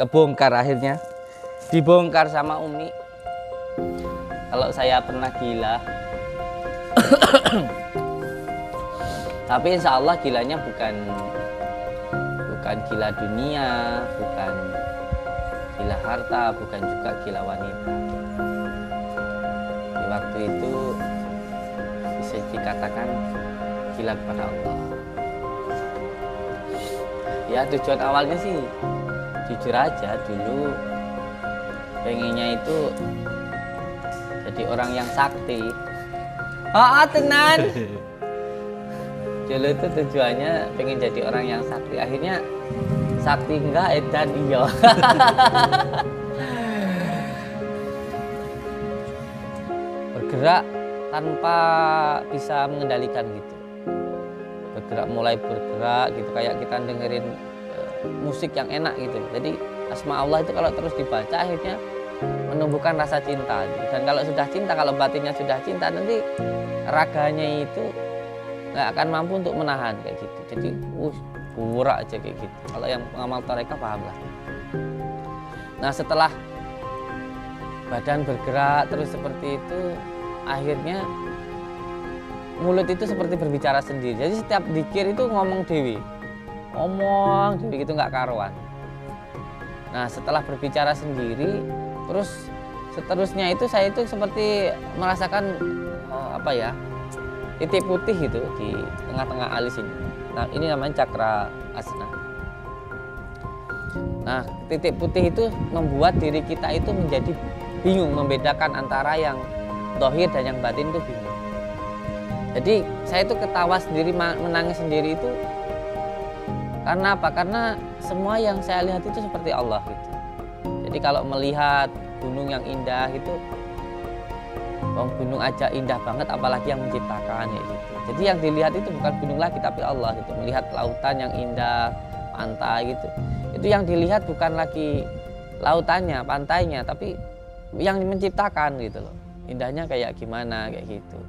kebongkar akhirnya. Dibongkar sama Umi. Kalau saya pernah gila. Tapi insya Allah gilanya bukan gila dunia, bukan gila harta, bukan juga gila wanita. Di waktu itu bisa dikatakan gila kepada Allah. Ya tujuan awalnya sih jujur aja, dulu pengennya itu jadi orang yang sakti. Tenan. Dulu itu tujuannya pengen jadi orang yang sakti. Akhirnya sakti enggak, edan iya. Bergerak tanpa bisa mengendalikan gitu. Mulai bergerak gitu, kayak kita dengerin musik yang enak gitu. Jadi asma Allah itu kalau terus dibaca akhirnya menumbuhkan rasa cinta. Dan kalau sudah cinta, kalau batinnya sudah cinta, nanti raganya itu nggak akan mampu untuk menahan kayak gitu. Jadi burak aja kayak gitu. Kalau yang pengamal tarekat paham lah. Nah setelah badan bergerak terus seperti itu, akhirnya mulut itu seperti berbicara sendiri. Jadi setiap dzikir itu ngomong dewi gitu, nggak karuan. Nah setelah berbicara sendiri, terus seterusnya itu saya itu seperti merasakan titik putih gitu di tengah-tengah alis ini. Nah ini namanya cakra asna. Nah titik putih itu membuat diri kita itu menjadi bingung membedakan antara yang zahir dan yang batin itu bingung. Jadi saya itu ketawa sendiri, menangis sendiri itu karena apa? Karena semua yang saya lihat itu seperti Allah gitu. Jadi kalau melihat gunung yang indah itu, gunung aja indah banget, apalagi yang menciptakan ya gitu. Jadi yang dilihat itu bukan gunung lagi tapi Allah gitu. Melihat lautan yang indah, pantai gitu. Itu yang dilihat bukan lagi lautannya, pantainya, tapi yang menciptakan gitu loh. Indahnya kayak gimana kayak gitu.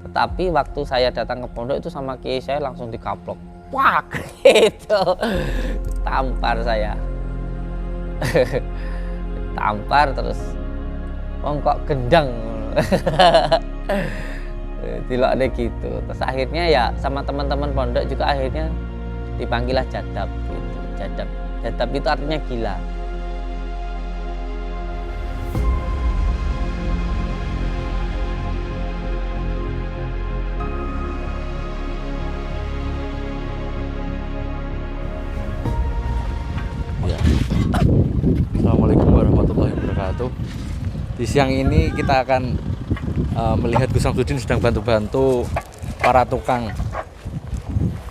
Tetapi waktu saya datang ke pondok itu sama kiai saya langsung dikaplok. Wah, gitu. Tampar saya. Tampar terus kok gendang. Dilok deh gitu. Terus akhirnya ya sama teman-teman pondok juga akhirnya dipanggillah jadab gitu. Jadab itu artinya gila. Assalamualaikum warahmatullahi wabarakatuh. Di siang ini kita akan melihat Gus Samsudin sedang bantu-bantu para tukang.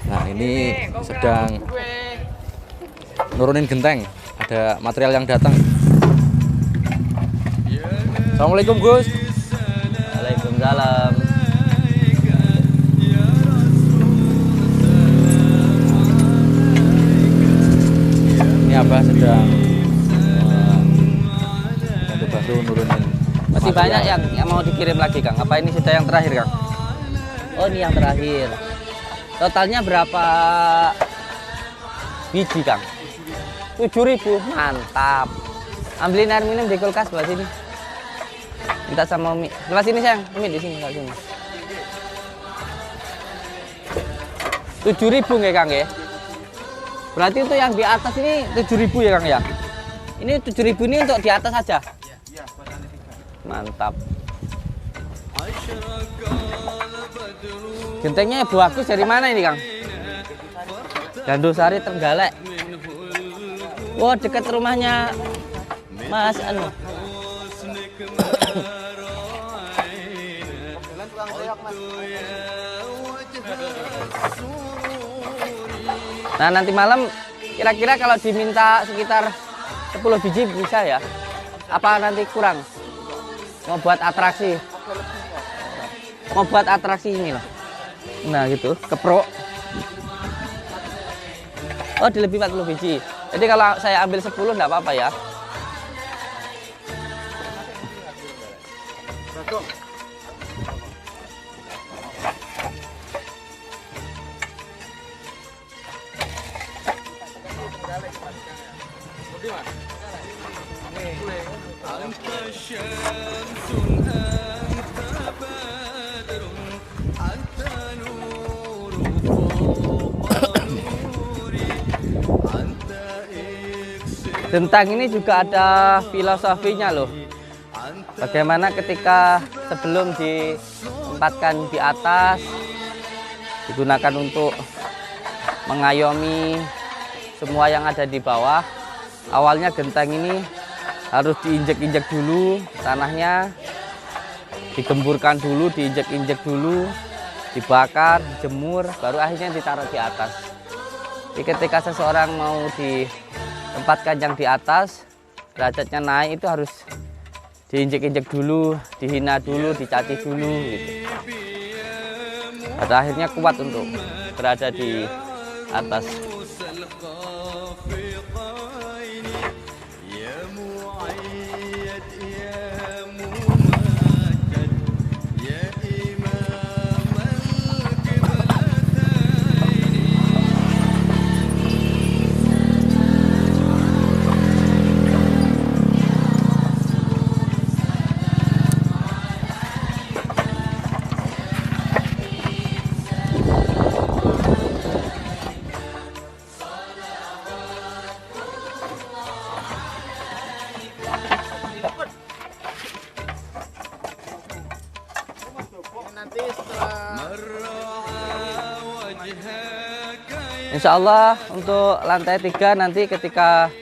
Nah ini sedang nurunin genteng. Ada material yang datang. Assalamualaikum Gus. Waalaikumsalam. Ini Abah sedang bantu-bantu nurunin. Masih banyak yang mau dikirim lagi Kang. Apa ini sudah yang terakhir Kang? Oh ini yang terakhir. Totalnya berapa biji Kang? 7.000. Mantap. Ambilin air minum di kulkas sebelah sini. Minta sama Umi. Sebelah sini sayang. Umi di sini, sini. 7.000 ya Kang ya? Berarti itu yang di atas ini 7.000 ya Kang ya? Ini 7.000 ini untuk di atas saja? Iya, mantap. Gentengnya bagus dari mana ini Kang? Gandusari Trenggalek. Wah, dekat rumahnya Mas Anu. Nah nanti malam kira-kira kalau diminta sekitar 10 biji bisa ya? Apa nanti kurang? Mau buat atraksi? Mau buat atraksi ini loh. Nah gitu, keprok. Oh dilebih 40 biji. Jadi kalau saya ambil 10 enggak apa-apa ya? Gentang ini juga ada filosofinya loh. Bagaimana ketika sebelum ditempatkan di atas, digunakan untuk mengayomi semua yang ada di bawah. Awalnya gentang ini harus diinjek-injek dulu tanahnya, digemburkan dulu, diinjek-injek dulu, dibakar, dijemur, baru akhirnya ditaruh di atas. Jadi ketika seseorang mau ditempatkan yang di atas, derajatnya naik itu harus diinjek-injek dulu, dihina dulu, dicaci dulu gitu. Pada akhirnya kuat untuk berada di atas. Insya Allah untuk lantai 3 nanti ketika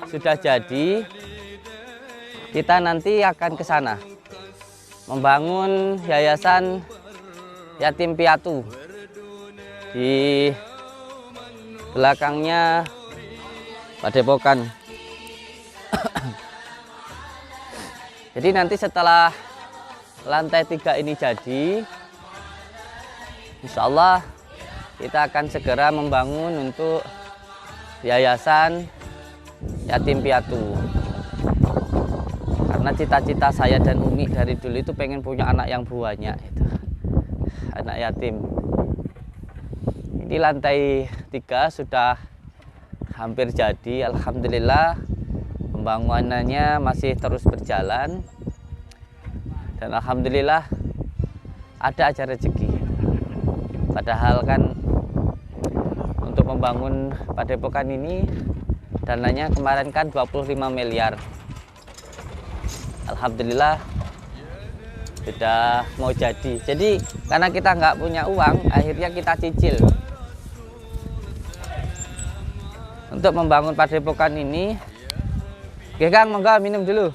sudah jadi, kita nanti akan ke sana membangun yayasan yatim piatu. Di belakangnya Padepokan. Jadi nanti setelah lantai 3 ini jadi, insya Allah kita akan segera membangun untuk yayasan yatim piatu. Karena cita-cita saya dan Umi dari dulu itu pengen punya anak yang banyak, itu anak yatim. Ini lantai 3 sudah hampir jadi, alhamdulillah. Pembangunannya masih terus berjalan dan alhamdulillah ada aja rezeki. Padahal kan untuk membangun Padepokan ini dananya kemarin kan 25 miliar. Alhamdulillah sudah mau jadi. Jadi karena kita nggak punya uang, akhirnya kita cicil. Untuk membangun Padepokan ini, oke Kang, monggo minum dulu.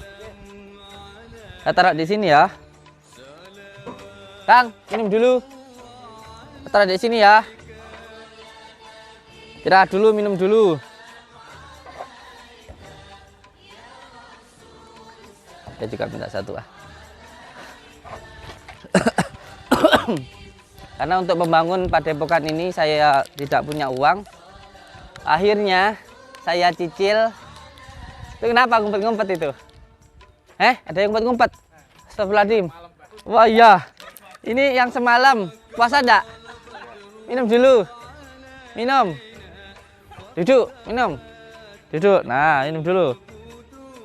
Saya taruh di sini ya. Kang, minum dulu. Taruh di sini ya. Istirahat dulu, minum dulu. Saya juga minta satu ah. Karena untuk membangun Padepokan ini saya tidak punya uang. Akhirnya saya cicil. Itu kenapa ngumpet-ngumpet itu? Ada yang ngumpet-ngumpet? Astagfirullahaladzim. Wah iya. Ini yang semalam. Puasa enggak? Minum dulu. Minum. Duduk, minum. Duduk. Nah, minum dulu.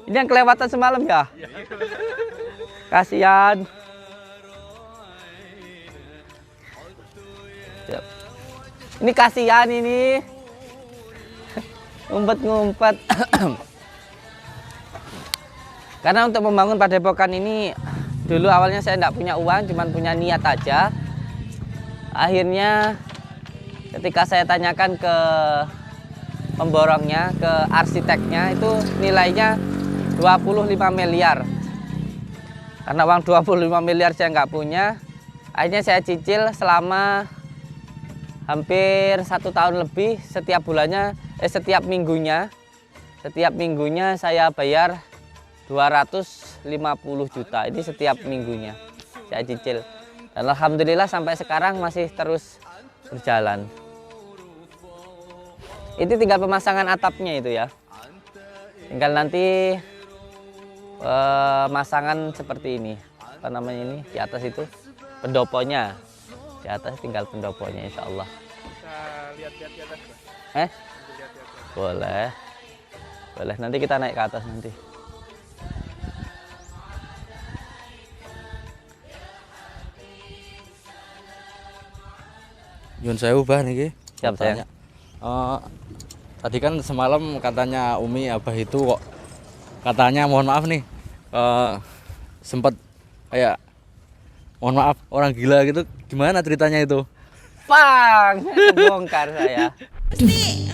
Ini yang kelewatan semalam ya? Kasihan. Ini kasihan ini. Ngumpet-ngumpet. Karena untuk membangun Padepokan ini dulu awalnya saya enggak punya uang, cuman punya niat aja. Akhirnya ketika saya tanyakan ke pemborongnya, ke arsiteknya, itu nilainya 25 miliar. Karena uang 25 miliar saya nggak punya, akhirnya saya cicil selama hampir 1 tahun lebih. Setiap bulannya, setiap minggunya saya bayar 250 juta. Ini setiap minggunya saya cicil. Dan alhamdulillah sampai sekarang masih terus berjalan. Itu tinggal pemasangan atapnya itu ya. Tinggal nanti pemasangan seperti ini. Apa namanya ini? Di atas itu pendoponya. Di atas tinggal pendoponya insya Allah. Bisa lihat-lihat di atas, Pak? Boleh. Boleh, nanti kita naik ke atas nanti. Yun sewu bah nih. Siap, sayang. Tadi kan semalam katanya Umi Abah itu kok katanya mohon maaf nih sempat kayak mohon maaf orang gila gitu, gimana ceritanya itu? Pang, bongkar saya. Pasti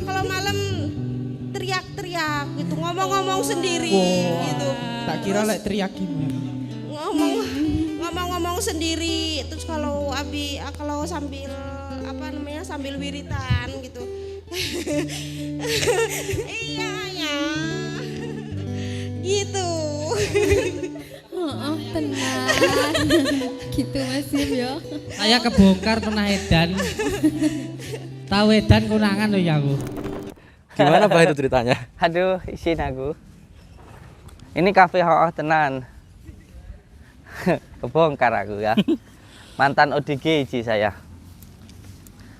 kalau malam teriak-teriak gitu, ngomong-ngomong sendiri gitu. Tak kira lek teriak gimana. Ngomong-ngomong sendiri, terus kalau sambil sambil wiritan gitu. Iya ya, gitu. Oh, tenang. Gitu Mas Yim ya. Saya kebongkar pernah edan. Tahu edan konangan loh ya aku. Gimana bah itu ceritanya? Aduh, isin aku. Ini kafe ho'oh tenan. Kebongkar aku ya. Mantan ODGJ saya.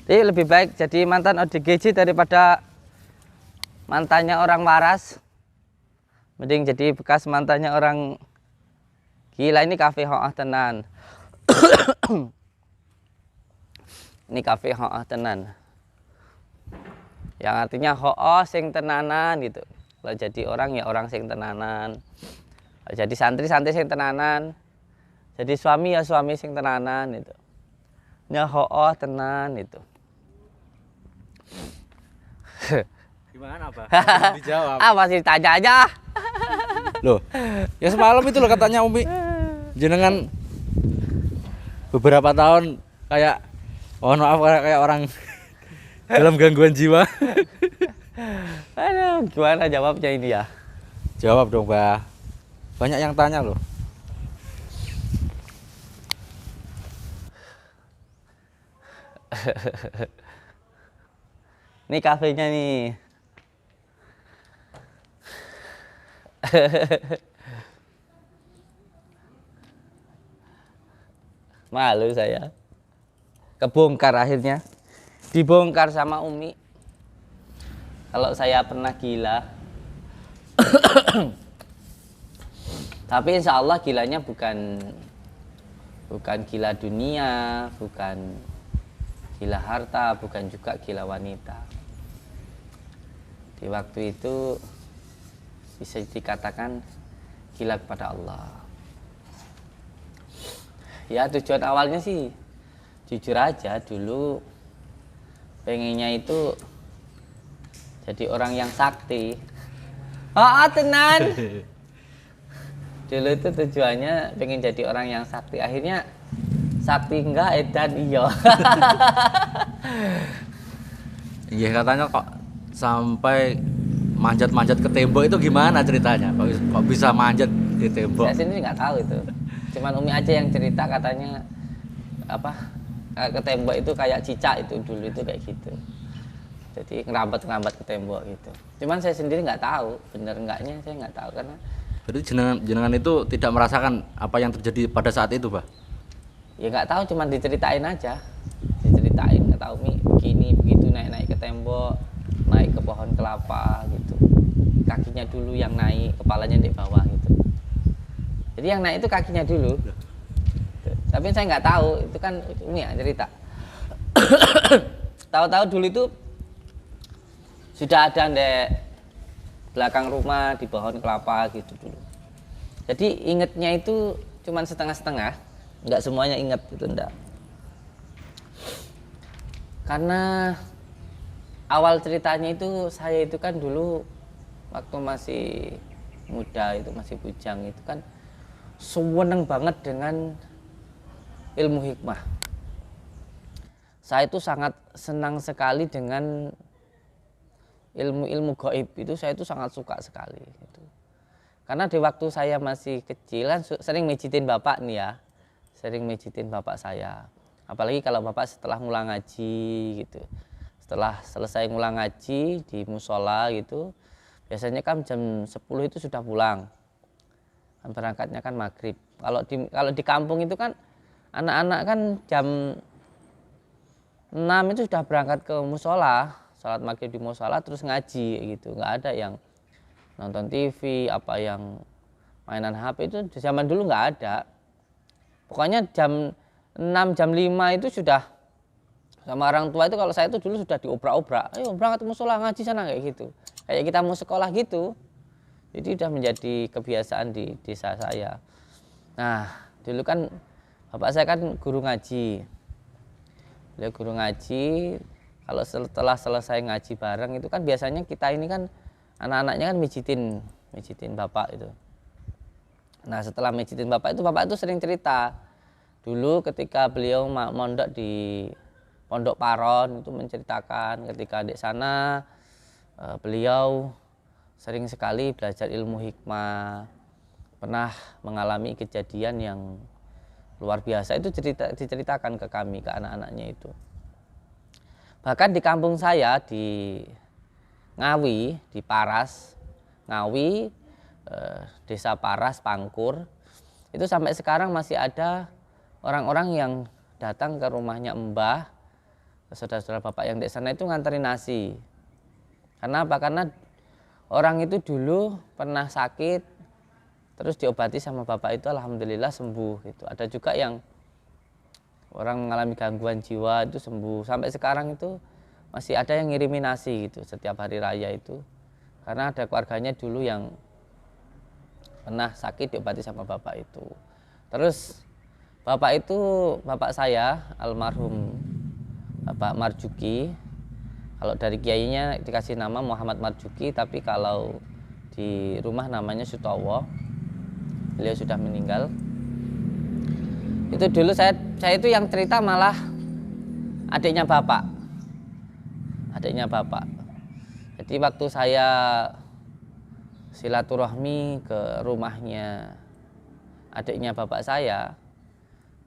Jadi lebih baik jadi mantan ODGJ daripada mantannya orang waras. Mending jadi bekas mantannya orang gila. Ini kafe ho'oh tenan. Ini kafe ho'oh tenan. Yang artinya ho'oh sing tenanan gitu. Kalau jadi orang ya orang sing tenanan. Kalau jadi santri sing tenanan. Jadi suami ya suami sing tenanan itu. Ya ho'oh tenan itu. Gimana bah? Dijawab. Masih ditanya aja. Loh, ya semalam itu loh katanya Umi jenengan beberapa tahun kayak mohon maaf kayak orang dalam gangguan jiwa. Aduh, gimana jawabnya ini ya? Jawab dong bah, banyak yang tanya loh. Ini kafenya nih. Malu saya. Kebongkar akhirnya. Dibongkar sama Umi. Kalau saya pernah gila. Tapi insya Allah gilanya bukan gila dunia, bukan gila harta, bukan juga gila wanita. Di waktu itu bisa dikatakan gila kepada Allah. Ya tujuan awalnya sih jujur aja dulu pengennya itu jadi orang yang sakti. Tenan. Dulu itu tujuannya pengen jadi orang yang sakti. Akhirnya sakti enggak, edan iya. Iya katanya kok sampai manjat-manjat ke tembok itu gimana ceritanya? Kok bisa manjat di tembok? Saya sendiri nggak tahu itu. Cuman Umi aja yang cerita katanya ke tembok itu kayak cicak itu dulu itu kayak gitu. Jadi ngerambat ke tembok gitu. Cuman saya sendiri nggak tahu bener enggaknya, saya nggak tahu karena. Berarti jenengan itu tidak merasakan apa yang terjadi pada saat itu, Pak? Ya nggak tahu, cuman diceritain aja. Diceritain, nggak tahu Mi begini begitu naik ke tembok, naik ke pohon kelapa gitu. Kakinya dulu yang naik, kepalanya di bawah gitu. Jadi yang naik itu kakinya dulu. Tapi saya nggak tahu, itu kan Umi ya cerita. Tahu-tahu dulu itu sudah ada di belakang rumah di pohon kelapa gitu dulu. Jadi ingetnya itu cuman setengah-setengah, nggak semuanya inget gitu enggak. Karena awal ceritanya itu saya itu kan dulu waktu masih muda itu masih bujang itu kan seneng banget dengan ilmu hikmah. Saya itu sangat senang sekali dengan ilmu-ilmu gaib itu, saya itu sangat suka sekali gitu. Karena di waktu saya masih kecil kan sering mijitin bapak nih ya, sering mijitin bapak saya. Apalagi kalau bapak setelah ngulang ngaji gitu, setelah selesai ngulang ngaji di musola gitu, biasanya kan jam 10 itu sudah pulang, kan berangkatnya kan maghrib. Kalau di kampung itu kan anak-anak kan jam 6 itu sudah berangkat ke musola, sholat maghrib di musola terus ngaji gitu, nggak ada yang nonton TV, apa yang mainan HP itu di zaman dulu nggak ada. Pokoknya jam 6, jam 5 itu sudah sama orang tua itu, kalau saya itu dulu sudah diobrak-obrak, ayo berangkat musola ngaji sana, kayak gitu. Kayak kita mau sekolah gitu. Jadi sudah menjadi kebiasaan di desa saya. Nah, dulu kan bapak saya kan guru ngaji. Beliau guru ngaji, kalau setelah selesai ngaji bareng itu kan biasanya kita ini kan anak-anaknya kan mijitin bapak itu. Nah, setelah mijitin bapak itu sering cerita. Dulu ketika beliau mondok di Pondok Paron itu menceritakan ketika di sana beliau sering sekali belajar ilmu hikmah, pernah mengalami kejadian yang luar biasa, itu diceritakan ke kami, ke anak-anaknya itu. Bahkan di kampung saya di Ngawi, di Paras, Ngawi, desa Paras, Pangkur, itu sampai sekarang masih ada orang-orang yang datang ke rumahnya Mbah, saudara-saudara bapak yang di sana itu nganterin nasi. Karena apa? Karena orang itu dulu pernah sakit, terus diobati sama bapak itu, alhamdulillah sembuh gitu. Ada juga yang orang mengalami gangguan jiwa itu sembuh. Sampai sekarang itu masih ada yang ngirimin nasi gitu setiap hari raya itu. Karena ada keluarganya dulu yang pernah sakit diobati sama bapak itu. Terus bapak saya almarhum Bapak Marjuki, kalau dari kiainya dikasih nama Muhammad Marjuki, tapi kalau di rumah namanya Sutowo. Beliau sudah meninggal. Itu dulu saya itu yang cerita malah adiknya bapak. Jadi waktu saya silaturahmi ke rumahnya adiknya bapak saya,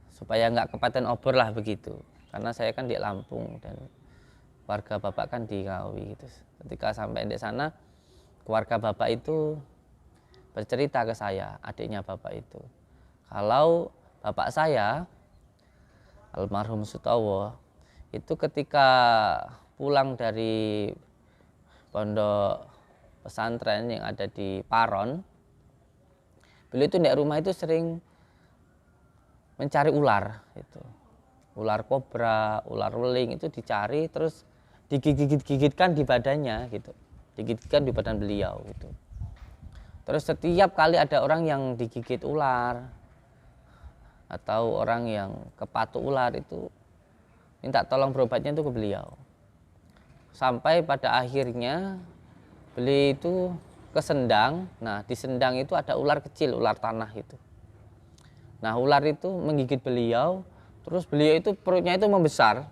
supaya nggak kepaten obor lah begitu. Karena saya kan di Lampung dan keluarga bapak kan di Ngawi gitu. Ketika sampai di sana, keluarga bapak itu bercerita ke saya, adiknya bapak itu, kalau bapak saya almarhum Sutowo itu ketika pulang dari pondok pesantren yang ada di Paron, beliau itu di rumah itu sering mencari ular itu. Ular kobra, ular weling itu dicari, terus digigit-gigitkan di badannya gitu. Digigitkan di badan beliau gitu. Terus setiap kali ada orang yang digigit ular atau orang yang kepatuk ular itu minta tolong berobatnya itu ke beliau. Sampai pada akhirnya beliau itu ke Sendang. Nah, di Sendang itu ada ular kecil, ular tanah itu. Nah, ular itu menggigit beliau. Terus beliau itu perutnya itu membesar.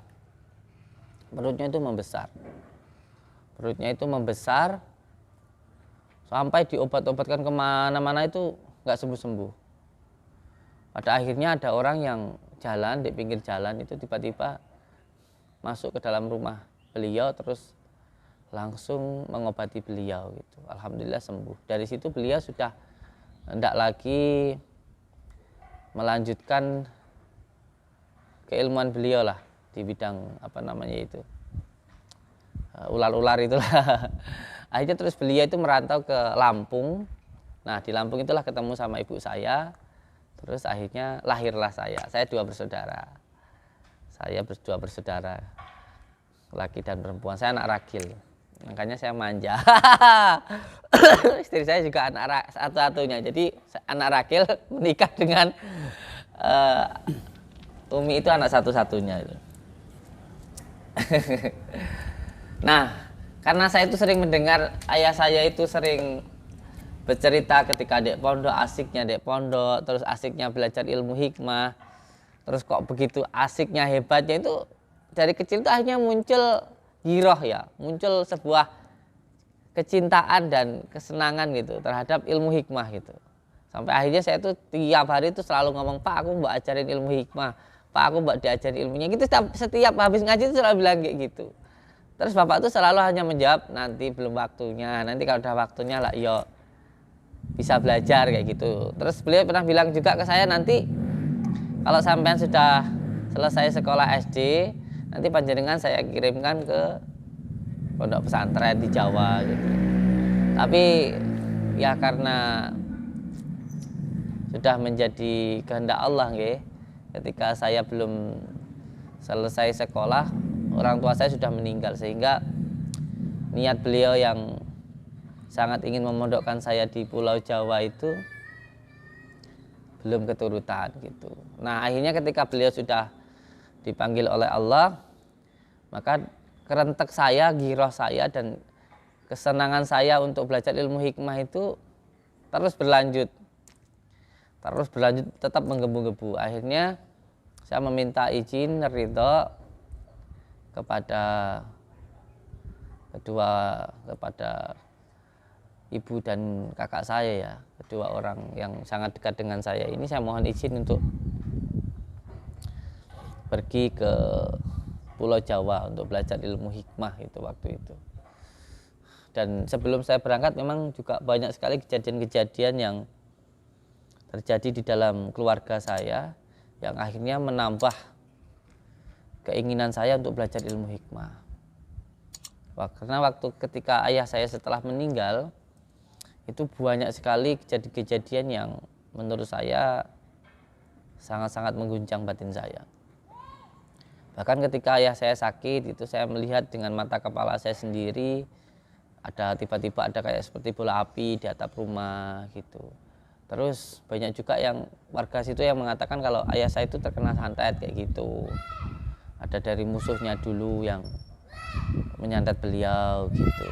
Sampai diobat-obatkan kemana-mana itu nggak sembuh-sembuh. Pada akhirnya ada orang yang jalan di pinggir jalan itu tiba-tiba masuk ke dalam rumah beliau, terus langsung mengobati beliau gitu. Alhamdulillah sembuh. Dari situ beliau sudah tidak lagi melanjutkan keilmuan beliau lah di bidang ular-ular itulah. Akhirnya terus beliau itu merantau ke Lampung. Nah, di Lampung itulah ketemu sama ibu saya. Terus akhirnya lahirlah saya. Saya dua bersaudara. Laki dan perempuan. Saya anak ragil. Makanya saya manja. Istri saya juga anak satu-satunya. Jadi anak ragil menikah dengan Umi itu anak satu-satunya itu. Nah, karena saya itu sering mendengar ayah saya itu sering bercerita ketika dek pondok, asiknya dek pondok, terus asiknya belajar ilmu hikmah, terus kok begitu asiknya, hebatnya itu dari kecil itu akhirnya muncul giroh ya, muncul sebuah kecintaan dan kesenangan gitu terhadap ilmu hikmah gitu. Sampai akhirnya saya itu tiap hari itu selalu ngomong, Pak, aku mau ajarin ilmu hikmah, Pak, aku mau diajarin ilmunya gitu. Setiap habis ngaji itu selalu bilang kayak gitu. Terus bapak itu selalu hanya menjawab, nanti belum waktunya, nanti kalau udah waktunya lah yo bisa belajar kayak gitu. Terus beliau pernah bilang juga ke saya, nanti kalau sampean sudah selesai sekolah SD, nanti panjenengan saya kirimkan ke pondok pesantren di Jawa gitu. Tapi ya karena sudah menjadi kehendak Allah nggih. Ketika saya belum selesai sekolah, orang tua saya sudah meninggal, sehingga niat beliau yang sangat ingin memondokkan saya di Pulau Jawa itu belum keturutan gitu. Nah, akhirnya ketika beliau sudah dipanggil oleh Allah, maka kerentek saya, giroh saya, dan kesenangan saya untuk belajar ilmu hikmah itu terus berlanjut, tetap menggebu-gebu. Akhirnya saya meminta izin ridho kepada ibu dan kakak saya ya, kedua orang yang sangat dekat dengan saya ini. Saya mohon izin untuk pergi ke Pulau Jawa untuk belajar ilmu hikmah itu waktu itu. Dan sebelum saya berangkat memang juga banyak sekali kejadian-kejadian yang terjadi di dalam keluarga saya yang akhirnya menambah keinginan saya untuk belajar ilmu hikmah. Karena waktu ketika ayah saya setelah meninggal, itu banyak sekali kejadian-kejadian yang menurut saya sangat-sangat mengguncang batin saya. Bahkan ketika ayah saya sakit, itu saya melihat dengan mata kepala saya sendiri, ada tiba-tiba ada kayak seperti bola api di atap rumah gitu. Terus banyak juga yang warga situ yang mengatakan kalau ayah saya itu terkena santet kayak gitu. Ada dari musuhnya dulu yang menyantet beliau gitu.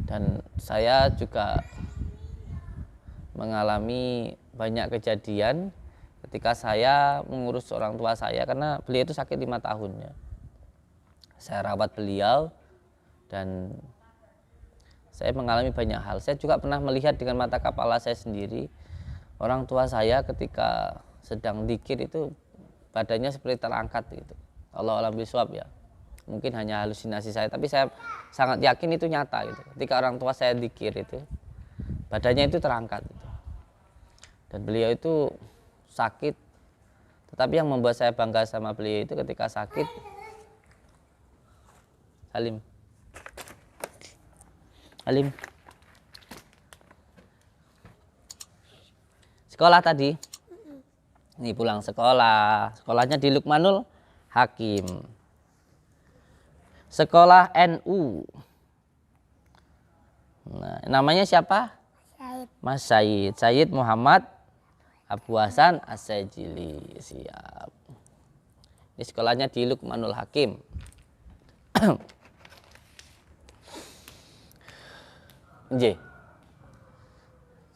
Dan saya juga mengalami banyak kejadian ketika saya mengurus orang tua saya, karena beliau itu sakit 5 tahun ya. Saya rawat beliau dan saya mengalami banyak hal. Saya juga pernah melihat dengan mata kepala saya sendiri orang tua saya ketika sedang dzikir itu badannya seperti terangkat gitu. Allah alam biswab ya. Mungkin hanya halusinasi saya, tapi saya sangat yakin itu nyata gitu. Ketika orang tua saya dzikir itu badannya itu terangkat gitu. Dan beliau itu sakit, tetapi yang membuat saya bangga sama beliau itu ketika sakit, Halim, sekolah tadi, ini pulang sekolahnya di Lukmanul Hakim, sekolah NU. Nah, namanya siapa? Mas Said Muhammad Abu Hasan As-Sajili. Siap. Ini sekolahnya di Lukmanul Hakim.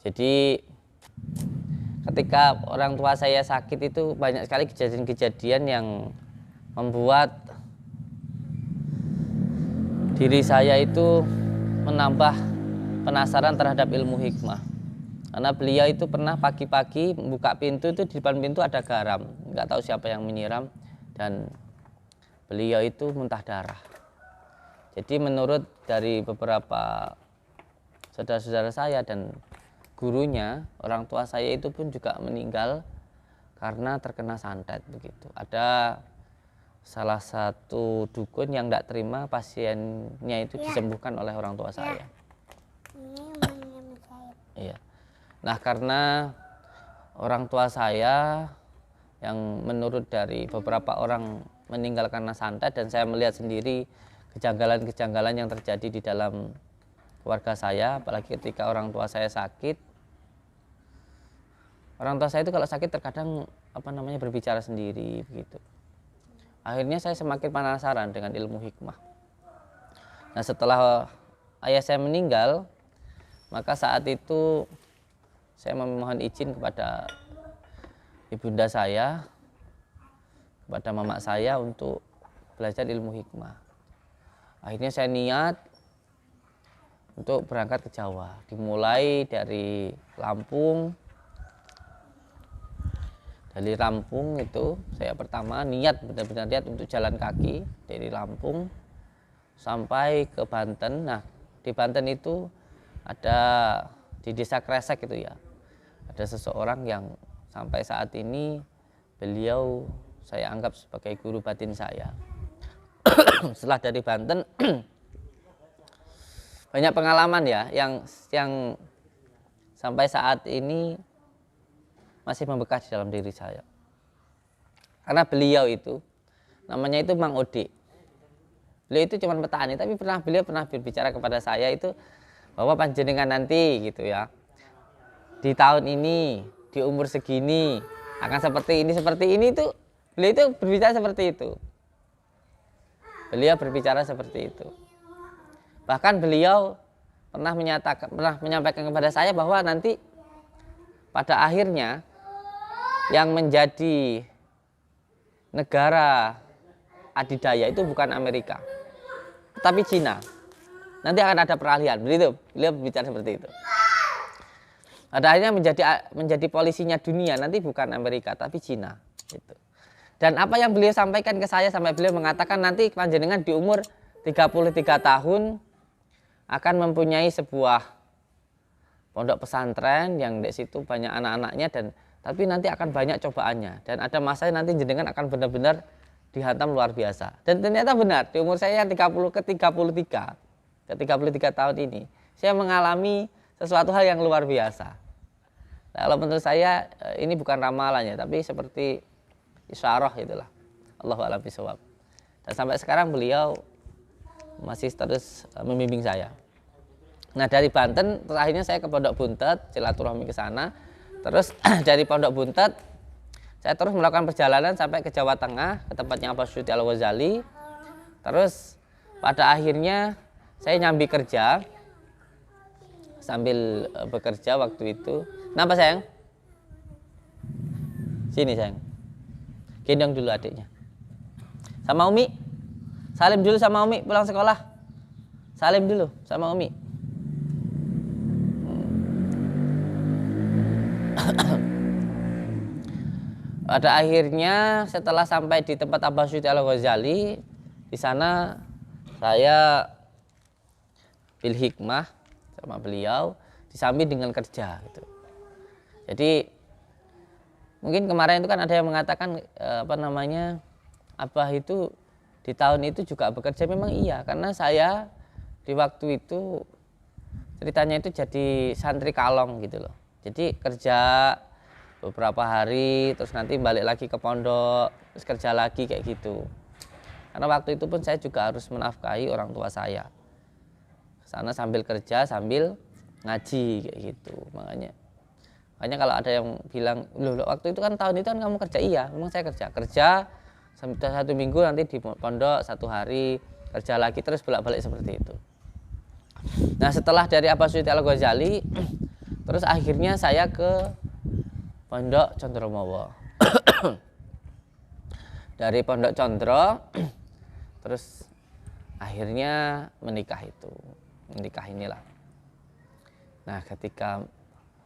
Jadi ketika orang tua saya sakit itu banyak sekali kejadian-kejadian yang membuat diri saya itu menambah penasaran terhadap ilmu hikmah. Karena beliau itu pernah pagi-pagi membuka pintu, itu di depan pintu ada garam, nggak tahu siapa yang menyiram, dan beliau itu muntah darah. Jadi menurut dari beberapa saudara-saudara saya dan gurunya, orang tua saya itu pun juga meninggal karena terkena santet begitu. Ada salah satu dukun yang tidak terima pasiennya itu disembuhkan oleh orang tua saya. Iya. Nah, karena orang tua saya yang menurut dari beberapa orang meninggal karena santet, dan saya melihat sendiri kejanggalan-kejanggalan yang terjadi di dalam keluarga saya, apalagi ketika orang tua saya sakit. Orang tua saya itu kalau sakit terkadang berbicara sendiri begitu. Akhirnya saya semakin penasaran dengan ilmu hikmah. Nah, setelah ayah saya meninggal, maka saat itu saya memohon izin kepada ibunda saya, kepada mamak saya untuk belajar ilmu hikmah. Akhirnya saya niat untuk berangkat ke Jawa. Dimulai dari Lampung. Dari Lampung itu saya pertama niat, benar-benar niat untuk jalan kaki dari Lampung sampai ke Banten. Nah, di Banten itu ada di desa Kresek itu ya, ada seseorang yang sampai saat ini beliau saya anggap sebagai guru batin saya. Setelah dari Banten banyak pengalaman ya yang sampai saat ini masih membekas di dalam diri saya. Karena beliau itu namanya itu Mang Ode. Beliau itu cuma petani, tapi beliau pernah berbicara kepada saya itu bahwa panjenengan nanti gitu ya, di tahun ini, di umur segini akan seperti ini itu beliau itu berbicara seperti itu. Beliau berbicara seperti itu. Bahkan beliau pernah menyampaikan kepada saya bahwa nanti pada akhirnya yang menjadi negara adidaya itu bukan Amerika, tapi Cina. Nanti akan ada peralihan. Beliau berbicara seperti itu. Pada akhirnya menjadi polisinya dunia nanti bukan Amerika tapi Cina. Gitu. Dan apa yang beliau sampaikan ke saya sampai beliau mengatakan nanti panjenengan di umur 33 tahun akan mempunyai sebuah pondok pesantren yang di situ banyak anak-anaknya tapi nanti akan banyak cobaannya dan ada masanya nanti jenengan akan benar-benar dihantam luar biasa. Dan ternyata benar, di umur saya yang 33 tahun ini saya mengalami sesuatu hal yang luar biasa. Nah, kalau menurut saya ini bukan ramalannya tapi seperti isyarah itulah. Allahu a'lam bishawab. Dan sampai sekarang beliau masih terus membimbing saya. Nah, dari Banten terakhirnya saya ke Pondok Buntet, silaturahmi ke sana. Terus dari Pondok Buntet saya terus melakukan perjalanan sampai ke Jawa Tengah, ke tempatnya Abbas Suyuti Al-Ghazali. Terus pada akhirnya saya nyambi kerja sambil bekerja waktu itu. Kenapa sayang? Sini sayang. Gendong dulu adiknya. Sama Umi. Salim dulu sama Umi pulang sekolah. Salim dulu sama Umi. Pada akhirnya setelah sampai di tempat Abbas Suyuti Al-Ghazali, di sana saya bil hikmah sama beliau disambi dengan kerja gitu. Jadi mungkin kemarin itu kan ada yang mengatakan Abah itu di tahun itu juga bekerja. Memang iya, karena saya di waktu itu ceritanya itu jadi santri kalong gitu loh. Jadi kerja beberapa hari, terus nanti balik lagi ke pondok, terus kerja lagi kayak gitu. Karena waktu itu pun saya juga harus menafkahi orang tua saya. Sana sambil kerja, sambil ngaji kayak gitu. Makanya kalau ada yang bilang, loh waktu itu kan tahun itu kan kamu kerja, iya, memang saya kerja sampai 1 minggu, nanti di pondok 1 hari, kerja lagi, terus bolak-balik seperti itu. Nah, setelah dari Abbas Suyuti Al-Ghazali, terus akhirnya saya ke Pondok Condromowo. Dari Pondok Condro terus akhirnya menikah inilah. Nah, ketika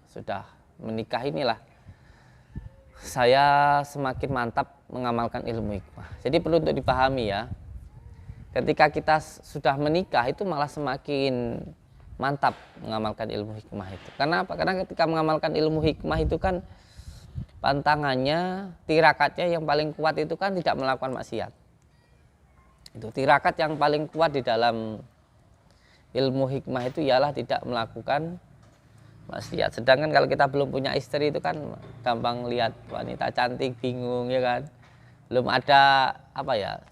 sudah menikah inilah saya semakin mantap mengamalkan ilmu hikmah. Jadi perlu untuk dipahami ya, ketika kita sudah menikah itu malah semakin mantap mengamalkan ilmu hikmah itu. Karena apa? Karena ketika mengamalkan ilmu hikmah itu kan pantangannya, tirakatnya yang paling kuat itu kan tidak melakukan maksiat. Itu tirakat yang paling kuat di dalam ilmu hikmah itu ialah tidak melakukan maksiat. Sedangkan kalau kita belum punya istri itu kan gampang lihat wanita cantik bingung ya kan. Belum ada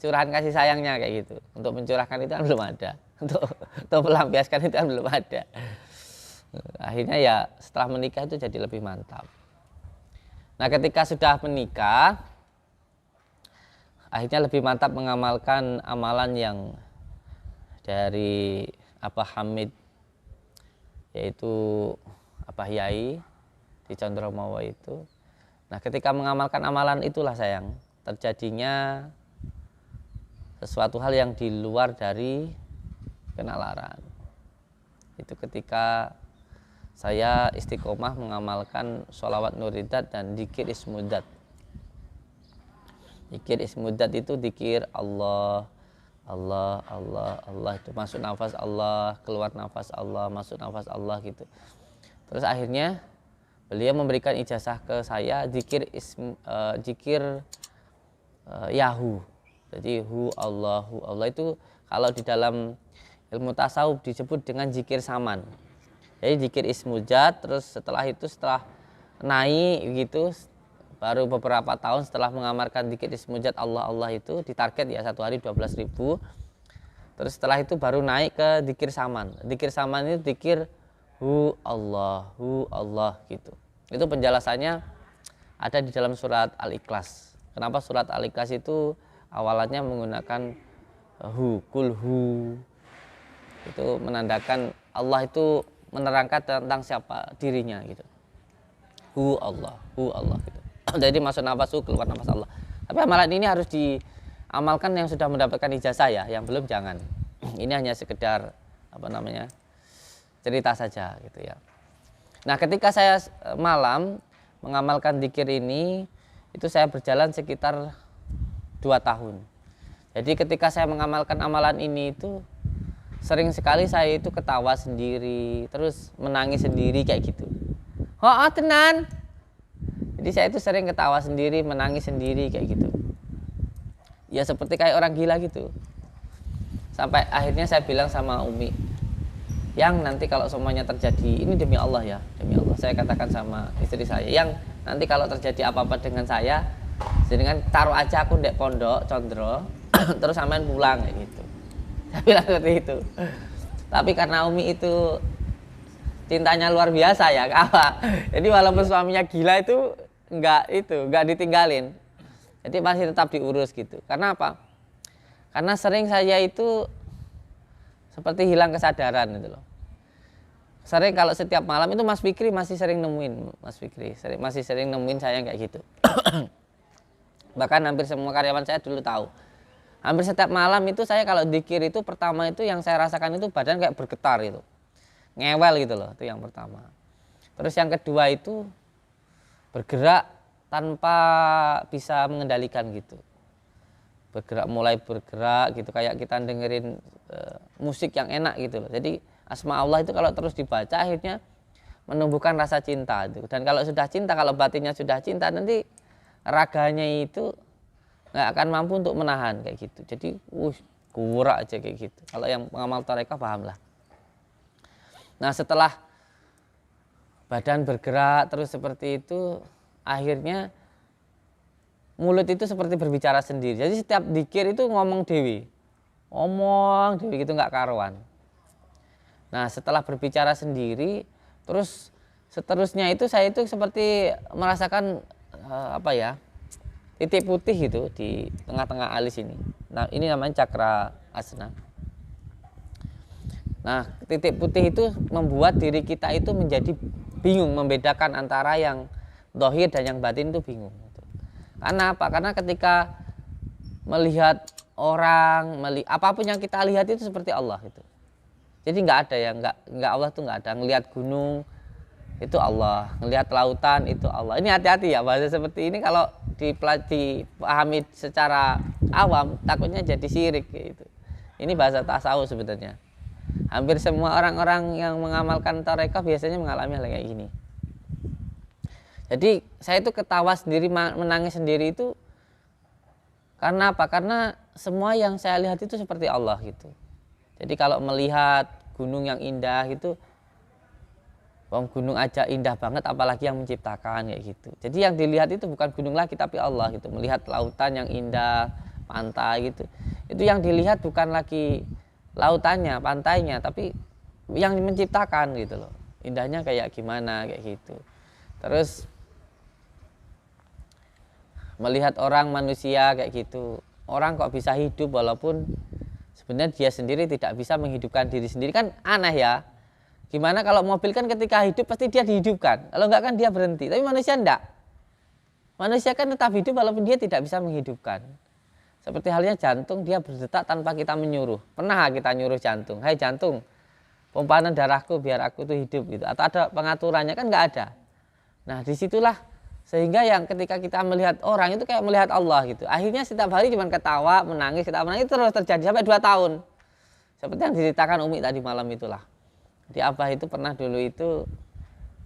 curahan kasih sayangnya kayak gitu. Untuk mencurahkan itu kan belum ada. Untuk melampiaskan itu kan belum ada. Akhirnya ya setelah menikah itu jadi lebih mantap. Nah, ketika sudah menikah, akhirnya lebih mantap mengamalkan amalan yang dari Abah Hamid, yaitu Abah Yai di Condromowo itu. Nah, ketika mengamalkan amalan itulah sayang, terjadinya sesuatu hal yang di luar dari kenalaran. Itu ketika saya istiqomah mengamalkan sholawat nuridat dan dzikir ismudat. Dzikir ismudat itu dzikir Allah, Allah, Allah, Allah, itu masuk nafas Allah, keluar nafas Allah, masuk nafas Allah gitu. Terus akhirnya beliau memberikan ijazah ke saya dzikir Yahu. Jadi hu Allah itu kalau di dalam ilmu tasawuf disebut dengan zikir saman. Jadi zikir ismujad, terus setelah naik gitu, baru beberapa tahun setelah mengamalkan zikir ismujad Allah itu ditarget ya satu hari 12.000. Terus setelah itu baru naik ke zikir saman. Zikir saman itu zikir hu Allah gitu. Itu penjelasannya ada di dalam surat Al-Ikhlas. Kenapa surat Al-Ikhlas itu awalannya menggunakan kul hu. Itu menandakan Allah itu menerangkan tentang siapa dirinya gitu. Hu Allah gitu. Jadi masuk nafas hu, keluar nafas Allah. Tapi amalan ini harus diamalkan yang sudah mendapatkan ijazah ya, yang belum jangan. Ini hanya sekedar cerita saja gitu ya. Nah, ketika saya malam mengamalkan zikir ini, itu saya berjalan sekitar 2 tahun. Jadi ketika saya mengamalkan amalan ini itu sering sekali saya itu ketawa sendiri, terus menangis sendiri kayak gitu. Oh tenan. Jadi saya itu sering ketawa sendiri, menangis sendiri kayak gitu. Ya seperti kayak orang gila gitu. Sampai akhirnya saya bilang sama Umi, yang nanti kalau semuanya terjadi, ini demi Allah ya, demi Allah. Saya katakan sama istri saya, yang nanti kalau terjadi apa-apa dengan saya, dengan taruh aja aku ndek pondok Condro, terus sampean pulang kayak gitu. Saya bilang seperti itu. Tapi karena Umi itu cintanya luar biasa ya, apa? Jadi walaupun suaminya gila itu enggak ditinggalin. Jadi masih tetap diurus gitu. Karena apa? Karena sering saya itu seperti hilang kesadaran gitu loh. Sering kalau setiap malam itu Mas Fikri masih sering nemuin, masih sering nemuin saya kayak gitu. Bahkan hampir semua karyawan saya dulu tahu. Hampir setiap malam itu saya kalau zikir itu pertama itu yang saya rasakan itu badan kayak bergetar gitu. Ngewel gitu loh, itu yang pertama. Terus yang kedua itu bergerak tanpa bisa mengendalikan gitu. Mulai bergerak gitu, kayak kita dengerin musik yang enak gitu loh. Jadi asma Allah itu kalau terus dibaca akhirnya menumbuhkan rasa cinta gitu. Dan kalau sudah cinta, kalau batinnya sudah cinta, nanti raganya itu nggak akan mampu untuk menahan kayak gitu. Jadi kurak aja kayak gitu. Kalau yang pengamal tarekah paham lah. Nah setelah badan bergerak terus seperti itu, akhirnya mulut itu seperti berbicara sendiri. Jadi setiap zikir itu ngomong dewi gitu, nggak karuan. Nah setelah berbicara sendiri, terus seterusnya itu saya itu seperti merasakan titik putih gitu di tengah-tengah alis ini. Nah ini namanya cakra asna. Nah titik putih itu membuat diri kita itu menjadi bingung membedakan antara yang zahir dan yang batin itu bingung. Karena apa? Karena ketika melihat orang, apapun yang kita lihat itu seperti Allah gitu. Jadi nggak ada yang nggak Allah tuh nggak ada. Ngelihat gunung itu Allah, ngelihat lautan itu Allah. Ini hati-hati ya, bahasa seperti ini kalau dipahami secara awam takutnya jadi syirik gitu. Ini bahasa tasawuf sebenarnya. Hampir semua orang-orang yang mengamalkan tarekah biasanya mengalami hal kayak gini. Jadi saya itu ketawa sendiri, menangis sendiri itu karena apa? Karena semua yang saya lihat itu seperti Allah gitu. Jadi kalau melihat gunung yang indah gitu, gunung aja indah banget apalagi yang menciptakan kayak gitu. Jadi yang dilihat itu bukan gunung lagi tapi Allah gitu. Melihat lautan yang indah, pantai gitu. Itu yang dilihat bukan lagi lautannya, pantainya, tapi yang menciptakan gitu loh. Indahnya kayak gimana kayak gitu. Terus melihat orang manusia kayak gitu. Orang kok bisa hidup walaupun sebenarnya dia sendiri tidak bisa menghidupkan diri sendiri, kan aneh ya. Gimana kalau mobil kan ketika hidup pasti dia dihidupkan. Kalau enggak kan dia berhenti. Tapi manusia enggak. Manusia kan tetap hidup walaupun dia tidak bisa menghidupkan. Seperti halnya jantung, dia berdetak tanpa kita menyuruh. Pernah kita nyuruh jantung, "Hai jantung, pompakan darahku biar aku tuh hidup," gitu. Atau ada pengaturannya? Kan enggak ada. Nah disitulah sehingga yang ketika kita melihat orang itu kayak melihat Allah gitu. Akhirnya setiap hari cuma ketawa, menangis, terus terjadi sampai 2 tahun. Seperti yang diceritakan Umi tadi malam itulah. Di Abah itu pernah dulu itu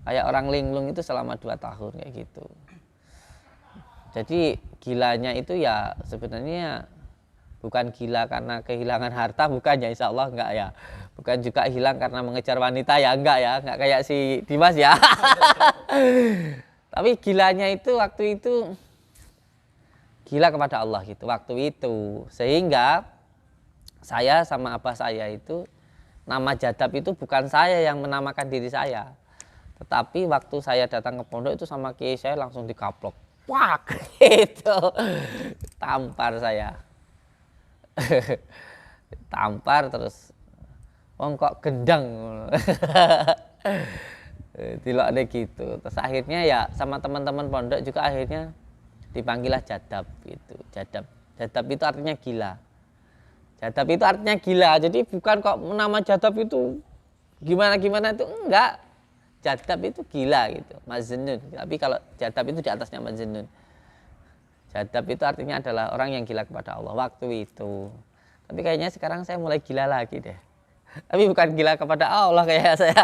kayak orang linglung itu selama 2 tahun kayak gitu. Jadi gilanya itu ya sebenarnya bukan gila karena kehilangan harta, bukan ya, insya Allah enggak ya. Bukan juga hilang karena mengejar wanita ya, enggak kayak si Dimas ya. Tapi gilanya itu waktu itu gila kepada Allah gitu waktu itu, sehingga saya sama abah saya itu nama jadab itu bukan saya yang menamakan diri saya, tetapi waktu saya datang ke pondok itu sama kiai saya langsung dikaplok, wah itu tampar saya. Tampar terus wong kok gendang. Dilokne gitu. Terus akhirnya ya sama teman-teman pondok juga akhirnya dipanggillah jadab gitu. Jadab itu artinya gila. Jadab itu artinya gila. Jadi bukan kok nama jadab itu gimana-gimana itu enggak. Jadab itu gila gitu, majnun. Tapi kalau jadab itu di atasnya majnun. Jadab itu artinya adalah orang yang gila kepada Allah waktu itu. Tapi kayaknya sekarang saya mulai gila lagi deh. Tapi bukan gila kepada Allah kayak saya.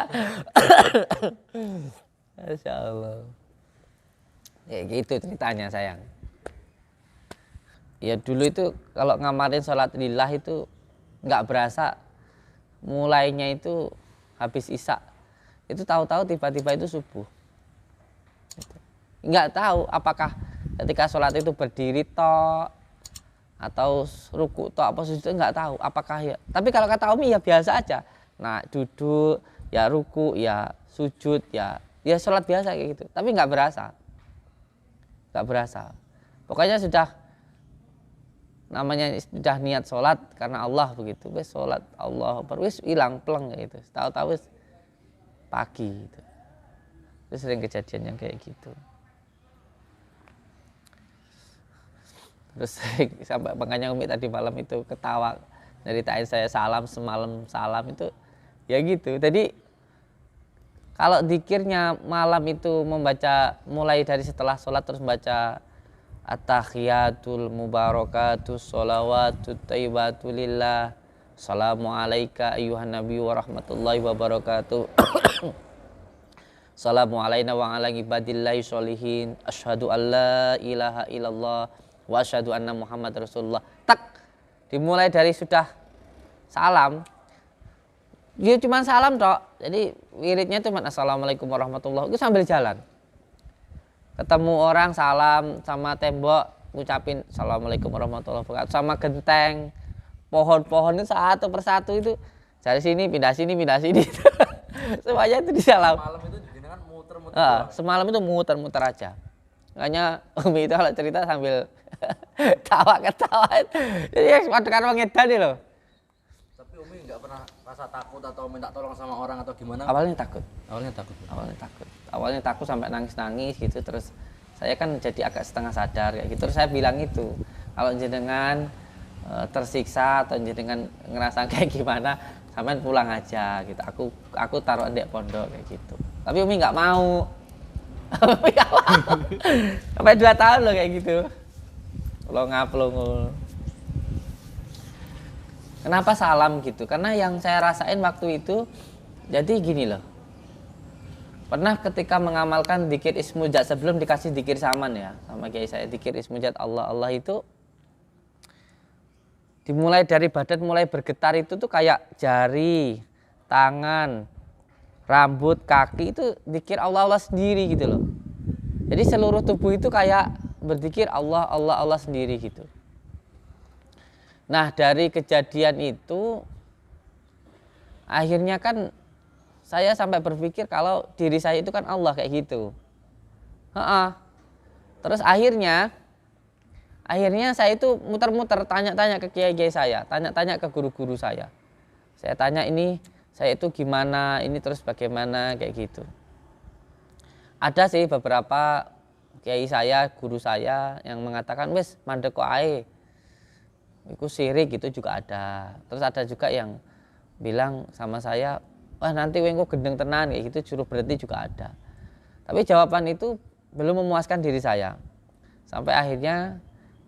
Masya Allah. Ya gitu ceritanya sayang. Ya dulu itu kalau ngamarin sholat lillah itu nggak berasa. Mulainya itu habis isya. Itu tahu-tahu tiba-tiba itu subuh. Nggak tahu apakah ketika sholat itu berdiri tok atau ruku tok apa sujud, nggak tahu apakah ya. Tapi kalau kata Umi ya biasa aja. Nah duduk ya ruku ya sujud ya sholat biasa kayak gitu. Tapi nggak berasa. Pokoknya sudah namanya sudah niat sholat karena Allah begitu. Wes sholat Allah wes hilang pleng kayak gitu. Tahu-tahu wes pagi gitu. Itu sering kejadian yang kayak gitu. Terus sampai makanya Umi tadi malam itu ketawa nyeritain saya semalam salam itu ya gitu. Jadi kalau dzikirnya malam itu membaca mulai dari setelah sholat terus membaca at-tahiyatul mubarakatus sholawatut thayyibatu lillah assalamu alaika ayyuhan nabi wa rahmatullahi wabarakatuh. Assalamu alaina wa ala ibadillahi sholihin asyhadu an la ilaha illallah wa asyhadu anna Muhammad Rasulullah. Tak dimulai dari sudah salam. Dia cuma salam tok. Jadi wiridnya cuma assalamualaikum warahmatullahi itu sambil jalan. Ketemu orang salam, sama tembok ngucapin assalamualaikum warahmatullahi wabarakatuh, sama genteng, pohon-pohon itu satu persatu itu dari sini pindah sini. Semuanya itu disalam. Malam itu jenengan muter-muter. Semalam itu muter-muter aja. Makanya Umi itu kalau cerita sambil ketawa. Jadi kan ngedan nih loh. Tapi Umi nggak pernah rasa takut atau minta tolong sama orang atau gimana? Awalnya takut. Awalnya takut sampai nangis gitu. Terus saya kan jadi agak setengah sadar kayak gitu. Terus saya bilang itu kalau jenengan tersiksa atau jenengan ngerasa kayak gimana, sampean pulang aja gitu. Aku taruh di pondok kayak gitu. Tapi Umi nggak mau. Sampai 2 tahun loh kayak gitu. Lo ngaplung. Kenapa salam gitu? Karena yang saya rasain waktu itu, jadi gini loh. Pernah ketika mengamalkan dzikir ismujat sebelum dikasih dzikir saman ya, sama kiai saya dzikir ismujat Allah itu dimulai dari badan mulai bergetar itu tuh kayak jari, tangan, rambut, kaki itu dzikir Allah sendiri gitu loh. Jadi seluruh tubuh itu kayak berzikir Allah sendiri gitu. Nah dari kejadian itu akhirnya kan saya sampai berpikir kalau diri saya itu kan Allah kayak gitu. Terus akhirnya saya itu muter-muter tanya-tanya ke kiai-kiai saya, tanya-tanya ke guru-guru saya. Saya tanya ini saya itu gimana, ini terus bagaimana kayak gitu. Ada sih beberapa kiai saya, guru saya yang mengatakan wes mandek kok ae. Iku sirik gitu juga ada. Terus ada juga yang bilang sama saya, wah nanti wengko gendeng tenan kayak gitu, suruh berhenti juga ada. Tapi jawaban itu belum memuaskan diri saya. Sampai akhirnya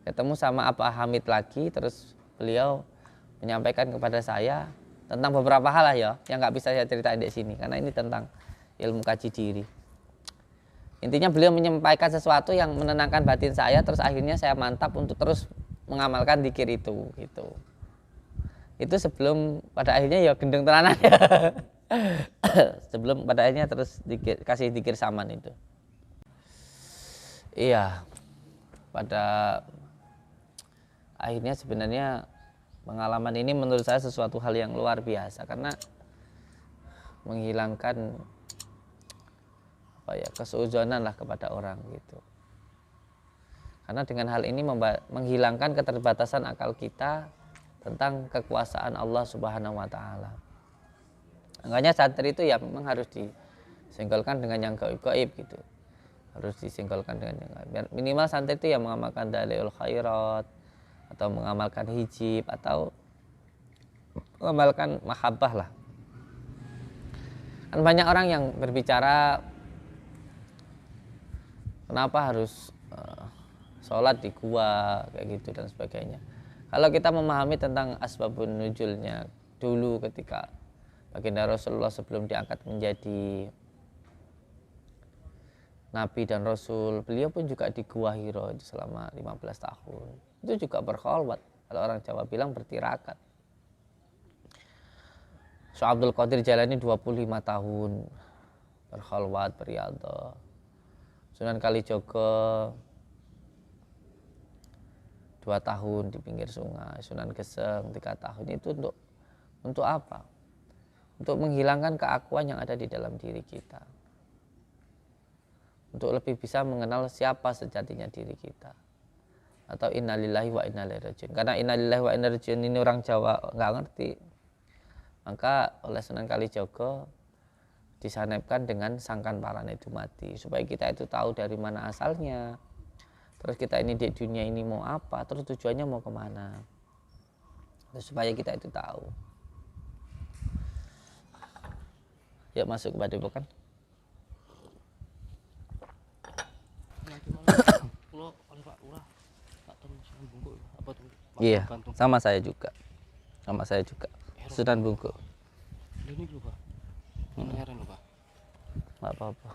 ketemu sama Abah Hamid lagi, terus beliau menyampaikan kepada saya tentang beberapa hal lah ya, yang nggak bisa saya ceritain di sini karena ini tentang ilmu kaji diri. Intinya beliau menyampaikan sesuatu yang menenangkan batin saya, terus akhirnya saya mantap untuk terus mengamalkan dzikir itu gitu. itu sebelum pada akhirnya ya gendeng tenanan ya. Sebelum pada akhirnya terus kasih dikir saman itu. Iya, pada akhirnya sebenarnya pengalaman ini menurut saya sesuatu hal yang luar biasa karena menghilangkan keseuzonan lah kepada orang gitu. Karena dengan hal ini menghilangkan keterbatasan akal kita tentang kekuasaan Allah Subhanahu wa taala. Makanya santri itu ya memang harus disenggolkan dengan yang gaib-gaib gitu. Harus disenggolkan dengan yang gaib. Minimal santri itu ya mengamalkan dalil khairat atau mengamalkan hijib atau mengamalkan mahabbah lah. Kan banyak orang yang berbicara kenapa harus sholat di gua kayak gitu dan sebagainya. Kalau kita memahami tentang asbabun nuzulnya dulu ketika baginda Rasulullah sebelum diangkat menjadi Nabi dan Rasul, beliau pun juga di Gua Hiro selama 15 tahun. Itu juga berkholwat, kalau orang Jawa bilang bertirakat. Syekh Abdul Qadir Jailani 25 tahun berkholwat, beriadah. Sunan Kalijogo 2 tahun di pinggir sungai, Sunan Geseng 3 tahun. Itu untuk apa? Untuk menghilangkan keakuan yang ada di dalam diri kita. Untuk lebih bisa mengenal siapa sejatinya diri kita. Atau innalillahi wa inna ilaihi rajiun. Karena innalillahi wa inna ilaihi rajiun ini orang Jawa nggak ngerti. Maka oleh Sunan Kalijogo disanepkan dengan sangkan parane dumadi supaya kita itu tahu dari mana asalnya. Terus kita ini di dunia ini mau apa, terus tujuannya mau kemana. Terus supaya kita itu tahu. Yuk masuk kepada bukan? Iya, sama saya juga. Sunan Bungku. Ini lupa. Heran lupa. Enggak apa-apa.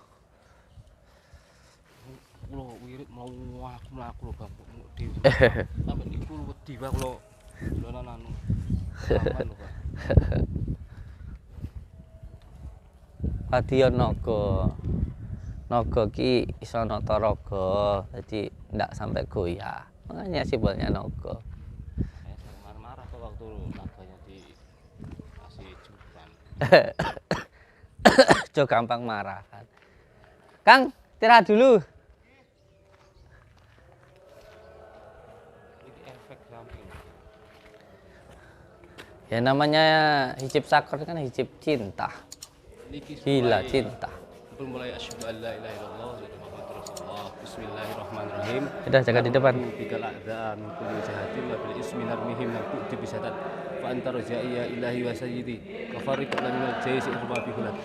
Kulo wirid mau aku mlaku lho Bang. Sampai niku wedi wae kulo dolanan anu. Aman lho Bang. Adiya naga ki iso nata raga, jadi ndak sampai goyah. Makanya simbolnya naga. Saya sering marah-marah kok waktu naganya dikasih juban. Jo gampang marah kan. Kang, istirahat dulu. Ini efek samping. Ya namanya hijab sakor kan hijab cinta. Gila cinta. Mulai asyhadu an la ilaha illallah wa muhammadur rasulullah. Bismillahirrahmanirrahim. Sudah jaga di depan. Bikal a'dha min kulli jahatin wa bil ismi narmihim nabtu bisatan fa anta rajaiya ilahi wa sayyidi wa fariq lana min al-jaysi irma bi hulat.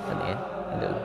Tadi ya. Dulu.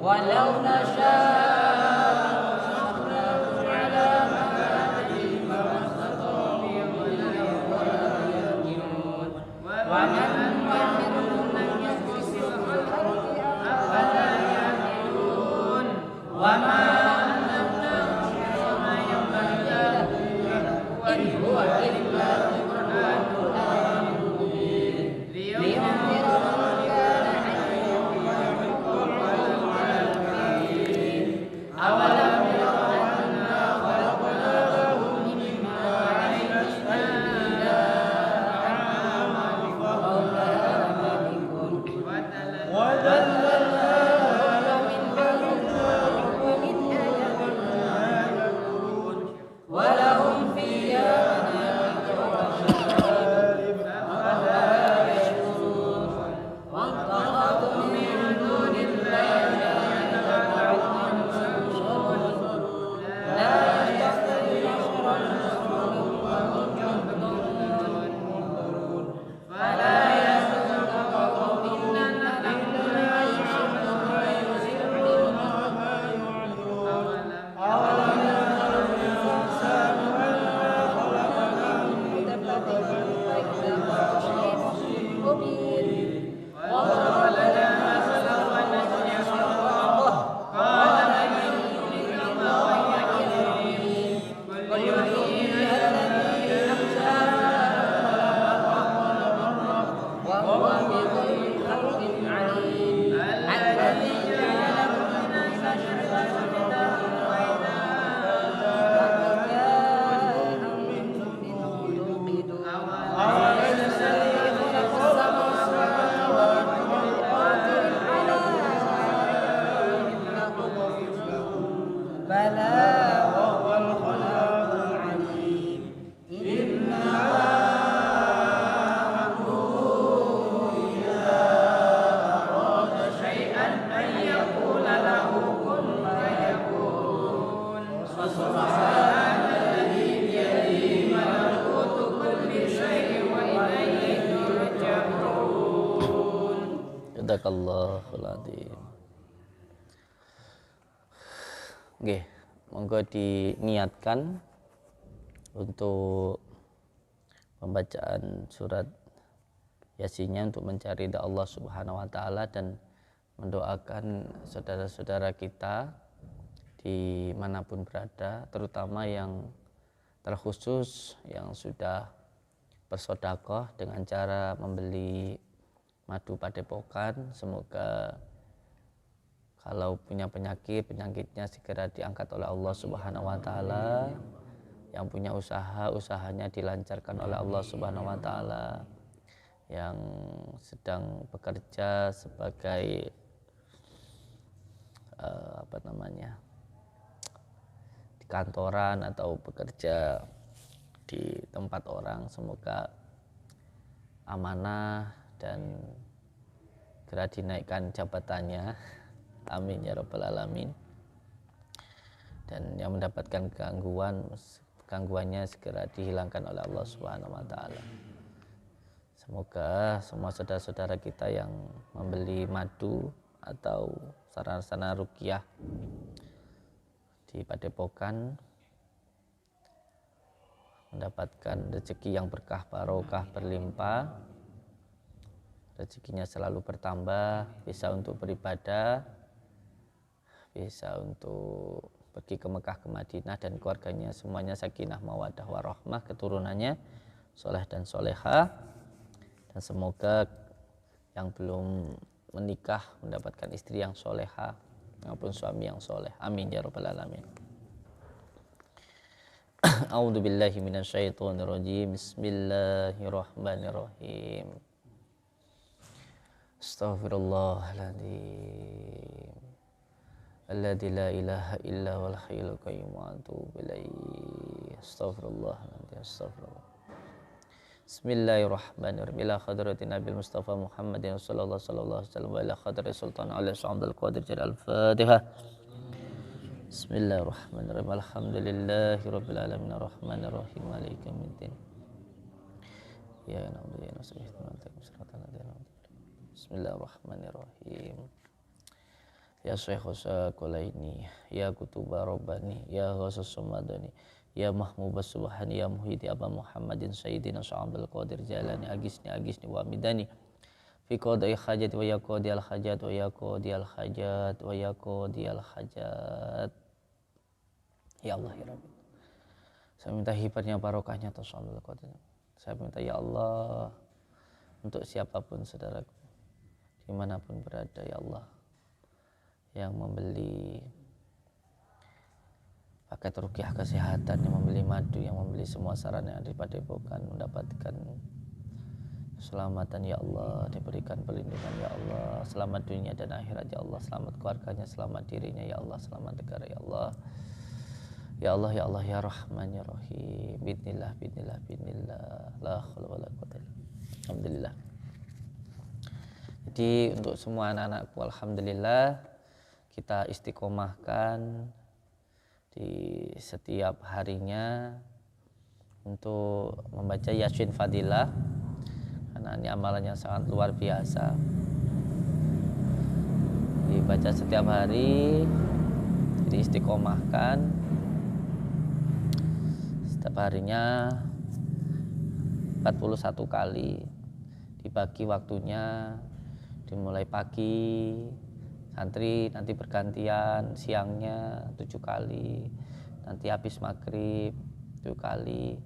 walau nasya ala ma'adri ma'astatu wa man yamirun yasfisul khalqi afala yaqilun wa ma Sadaqallahul adzim. Nggih, monggo diniatkan untuk pembacaan surat Yasinnya untuk mencari ridha Allah Subhanahu wa taala dan mendoakan saudara-saudara kita dimanapun berada, terutama yang terkhusus yang sudah bersedekah dengan cara membeli madu padepokan. Semoga kalau punya penyakitnya segera diangkat oleh Allah Subhanahu wa taala. Yang punya usahanya dilancarkan oleh Allah Subhanahu wa taala. Yang sedang bekerja sebagai di kantoran atau bekerja di tempat orang, semoga amanah dan segera dinaikkan jabatannya, amin ya rabbal alamin. Dan yang mendapatkan gangguannya segera dihilangkan oleh Allah Subhanahu wa taala. Semoga semua saudara-saudara kita yang membeli madu atau sarana ruqyah di padepokan mendapatkan rezeki yang berkah, barokah, berlimpah, rezekinya selalu bertambah, bisa untuk beribadah, bisa untuk pergi ke Mekah, ke Madinah, dan keluarganya semuanya sakinah, mawaddah, warahmah, keturunannya soleh dan solehah. Dan semoga yang belum menikah mendapatkan istri yang solehah maupun suami yang soleh, amin ya rabbal alamin. A'udzu billahi minasyaitonir rajim. Bismillahirrahmanirrahim. Astaghfirullahaladzim. Alladzi la ilaha illa huwal hayyul qayyum wa atubu ilaihi. Astaghfirullahaladzim. Astaghfirullah. Bismillahirrahmanirrahim. Ila hadratin Nabil Mustafa Muhammadin sallallahu alaihi wasallam wa ila hadratis Sultan Ali Abdul Qadir Jalal. Al-Fatihah. Bismillahirrahmanirrahim. Alhamdulillahi rabbil alamin arrahmanir rahim maliki yaumiddin. Ya na'budu wa nasta'inu ihdinas siratal ladzina an'amta alaihim. Bismillahirrahmanirrahim. Ya Syekhus Kulaini, Ya Kutuba Rabbani, Ya Ghasus Sumadani, Ya Mahmubas Subhani, Ya Muhyiddin Aba Muhammadin Sayyidina Sya'abal Qadir Jalani, Agisni wa Midani, Fi qadai hajat wa ya qadi al hajat wa ya qadi al hajat wa ya qadi al hajat. Ya Allah ya Rabbi, saya minta hibatnya barokahnya Sya'abal Qadir. Saya minta ya Allah untuk siapapun saudaraku dimanapun berada ya Allah yang membeli paket ruqyah kesehatan, yang membeli madu, yang membeli semua saran yang ada di Padepokan mendapatkan keselamatan ya Allah, diberikan perlindungan ya Allah, selamat dunia dan akhirat ya Allah, selamat keluarganya, selamat dirinya ya Allah, selamat negara ya Allah. Ya Allah ya Allah ya Rahman ya Rahim. Bismillah bismillah bismillah. La haula wala quwwata illa billah. Alhamdulillah. Jadi untuk semua anak-anakku alhamdulillah kita istiqomahkan di setiap harinya untuk membaca Yasin Fadilah, karena ini amalan yang sangat luar biasa, dibaca setiap hari, jadi istiqomahkan setiap harinya 41 kali, dibagi waktunya, dimulai pagi, santri nanti bergantian, siangnya 7 kali, nanti habis maghrib 7 kali,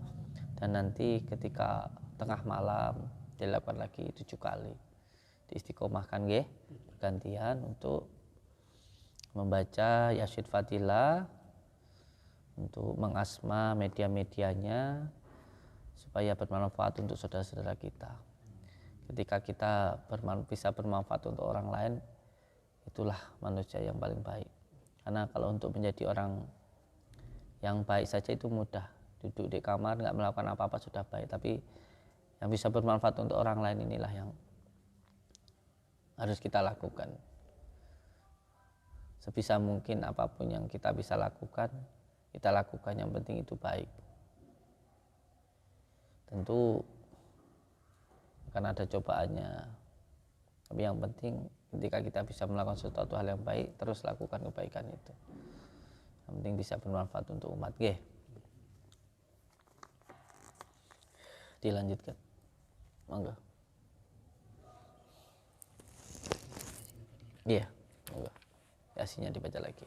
dan nanti ketika tengah malam dilakukan lagi 7 kali. Diistiqomahkan nggih, bergantian untuk membaca Yasin Fadilah, untuk mengasma media-medianya supaya bermanfaat untuk saudara-saudara kita. Ketika kita bisa bermanfaat untuk orang lain, itulah manusia yang paling baik. Karena kalau untuk menjadi orang yang baik saja itu mudah, duduk di kamar nggak melakukan apa-apa sudah baik, tapi yang bisa bermanfaat untuk orang lain inilah yang harus kita lakukan. Sebisa mungkin apapun yang kita bisa lakukan, kita lakukan, yang penting itu baik. Tentu akan ada cobaannya, tapi yang penting ketika kita bisa melakukan sesuatu hal yang baik, terus lakukan kebaikan itu. Yang penting bisa bermanfaat untuk umat. Dilanjutkan. Monggo. Iya, monggo. Yasinnya dibaca lagi.